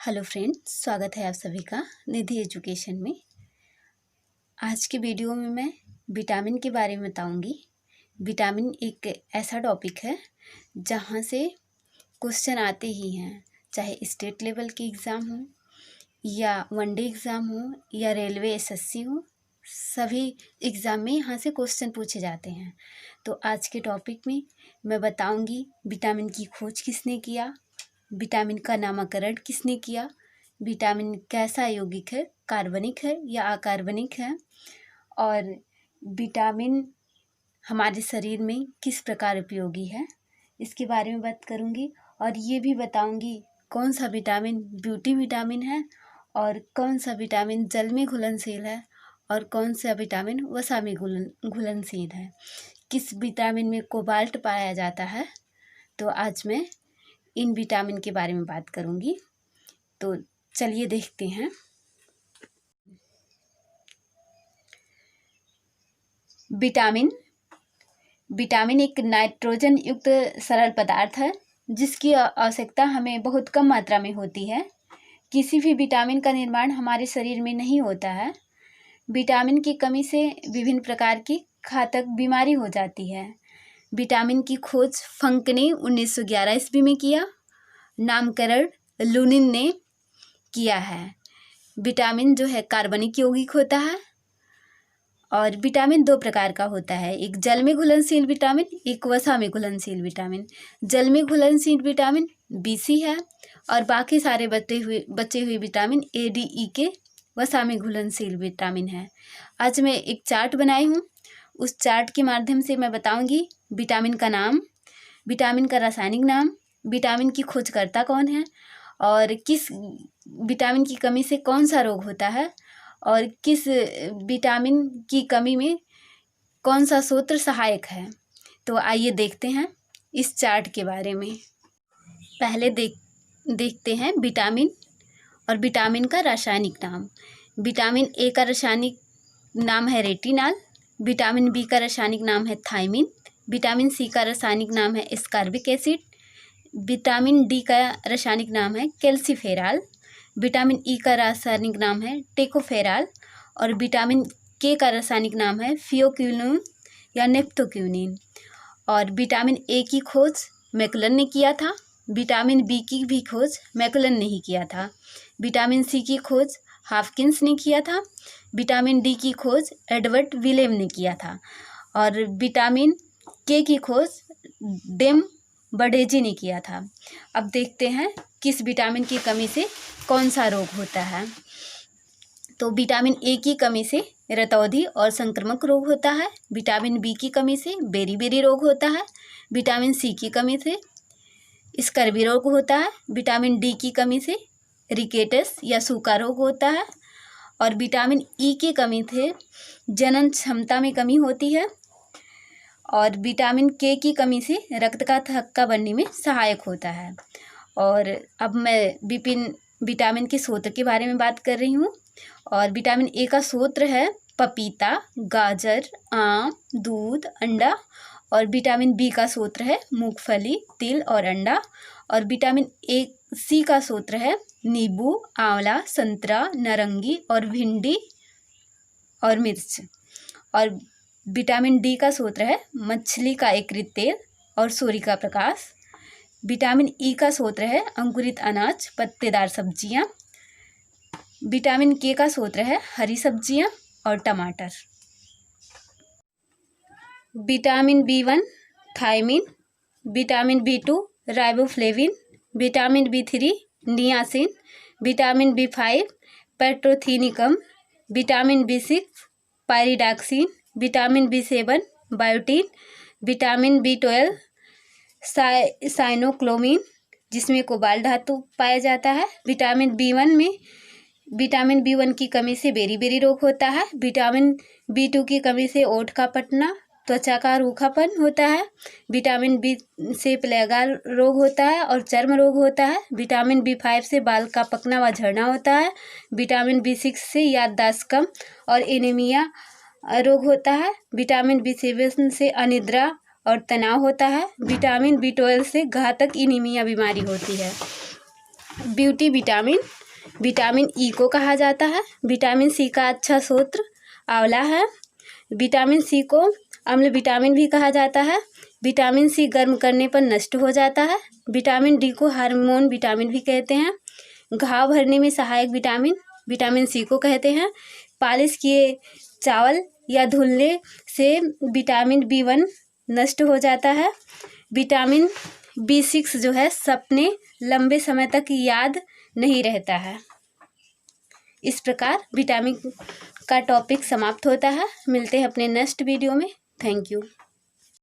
Hello friends, स्वागत है आप सभी का निधि एजुकेशन में। आज के वीडियो में मैं विटामिन के बारे में बताऊंगी। विटामिन एक ऐसा टॉपिक है जहां से क्वेश्चन आते ही हैं, चाहे स्टेट लेवल के एग्ज़ाम हो या वनडे एग्ज़ाम हो या रेलवे एसएससी हो, सभी एग्ज़ाम में यहाँ से क्वेश्चन पूछे जाते हैं। तो आज के टॉपिक में मैं बताऊंगी विटामिन की खोज किसने किया, विटामिन का नामकरण किसने किया, विटामिन कैसा यौगिक है, कार्बनिक है या अकार्बनिक है, और विटामिन हमारे शरीर में किस प्रकार उपयोगी है, इसके बारे में बात करूंगी। और ये भी बताऊंगी कौन सा विटामिन ब्यूटी विटामिन है और कौन सा विटामिन जल में घुलनशील है और कौन सा विटामिन वसा में घुलनशील है, किस विटामिन में कोबाल्ट पाया जाता है। तो आज मैं इन विटामिन के बारे में बात करूंगी। तो चलिए देखते हैं। विटामिन एक नाइट्रोजन युक्त सरल पदार्थ है जिसकी आवश्यकता हमें बहुत कम मात्रा में होती है। किसी भी विटामिन का निर्माण हमारे शरीर में नहीं होता है। विटामिन की कमी से विभिन्न प्रकार की घातक बीमारी हो जाती है। विटामिन की खोज फंक ने 1911 ईस्वी में किया। नामकरण लुनिन ने किया है। विटामिन जो है कार्बनिक यौगिक होता है और विटामिन दो प्रकार का होता है, एक जल में घुलनशील विटामिन, एक वसा में घुलनशील विटामिन। जल में घुलनशील विटामिन BC है और बाकी सारे बचे हुए विटामिन ADE के वसा में घुलनशील विटामिन है। आज मैं एक चार्ट बनाई हूँ, उस चार्ट के माध्यम से मैं बताऊंगी विटामिन का नाम, विटामिन का रासायनिक नाम, विटामिन की खोजकर्ता कौन है और किस विटामिन की कमी से कौन सा रोग होता है और किस विटामिन की कमी में कौन सा सूत्र सहायक है। तो आइए देखते हैं इस चार्ट के बारे में। पहले देखते हैं विटामिन और विटामिन का रासायनिक नाम। विटामिन A का रासायनिक नाम है रेटिनॉल, विटामिन B का रासायनिक नाम है थायमिन, विटामिन C का रासायनिक नाम है एस्कॉर्बिक एसिड, विटामिन D का रासायनिक नाम है कैल्सीफेरॉल, विटामिन E का रासायनिक नाम है टेकोफेरॉल और विटामिन K का रासायनिक नाम है फियोक्विनोन या नेप्थोक्विनिन। और विटामिन A की खोज मैकुलन ने किया था, विटामिन B की भी खोज मैकुलन ने ही किया था, विटामिन C की खोज हाफकिंस ने किया था, विटामिन D की खोज एडवर्ड विलेम ने किया था और विटामिन K की खोज डेम बर्डेजी ने किया था। अब देखते हैं किस विटामिन की कमी से कौन सा रोग होता है। तो विटामिन A की कमी से रतौंधी और संक्रामक रोग होता है, विटामिन B की कमी से बेरी रोग होता है, विटामिन C की कमी से स्कर्वी रोग होता है, विटामिन D की कमी से रिकेटस या सूखा रोग होता है और विटामिन E की कमी से जनन क्षमता में कमी होती है और विटामिन K की कमी से रक्त का थक्का बनने में सहायक होता है। और अब मैं विटामिन के स्रोत के बारे में बात कर रही हूँ। और विटामिन A का स्रोत है पपीता, गाजर, आम, दूध, अंडा। और विटामिन B का स्रोत है मूंगफली, तिल और अंडा। और विटामिन C का स्रोत है नींबू, आंवला, संतरा, नारंगी और भिंडी और मिर्च। और विटामिन D का स्रोत है मछली का यकृत तेल और सूर्य का प्रकाश। विटामिन E का स्रोत है अंकुरित अनाज, पत्तेदार सब्जियां। विटामिन K का स्रोत है हरी सब्जियां और टमाटर। Vitamin B1 thiamine, vitamin B2 riboflavin, vitamin B3 niacin, vitamin B5 पेट्रोथिनिकम, vitamin B6 pyridoxine, vitamin B7 biotin, vitamin B12 साइनोक्लोमिन जिसमें कोबाल्ट धातु पाया जाता है। विटामिन B1 की कमी से बेरी रोग होता है, विटामिन B2 की कमी से ओठ का पटना, त्वचा का रूखापन होता है, विटामिन B से प्लेगा रोग होता है और चर्म रोग होता है, विटामिन B5 से बाल का पकना व झड़ना होता है, विटामिन B6 से याददाश्त कम और एनीमिया रोग होता है, विटामिन B7 से अनिद्रा और तनाव होता है, विटामिन B12 से घातक एनीमिया बीमारी होती है। ब्यूटी विटामिन विटामिन ई को कहा जाता है। विटामिन सी का अच्छा स्रोत आंवला है। विटामिन सी को अम्ल विटामिन भी कहा जाता है। विटामिन सी गर्म करने पर नष्ट हो जाता है। विटामिन डी को हार्मोन विटामिन भी कहते हैं। घाव भरने में सहायक विटामिन विटामिन सी को कहते हैं। पालिश किए चावल या धुलने से विटामिन B1 नष्ट हो जाता है। विटामिन B6 जो है सपने लंबे समय तक याद नहीं रहता है। इस प्रकार विटामिन का टॉपिक समाप्त होता है। मिलते हैं अपने नेक्स्ट वीडियो में। Thank you.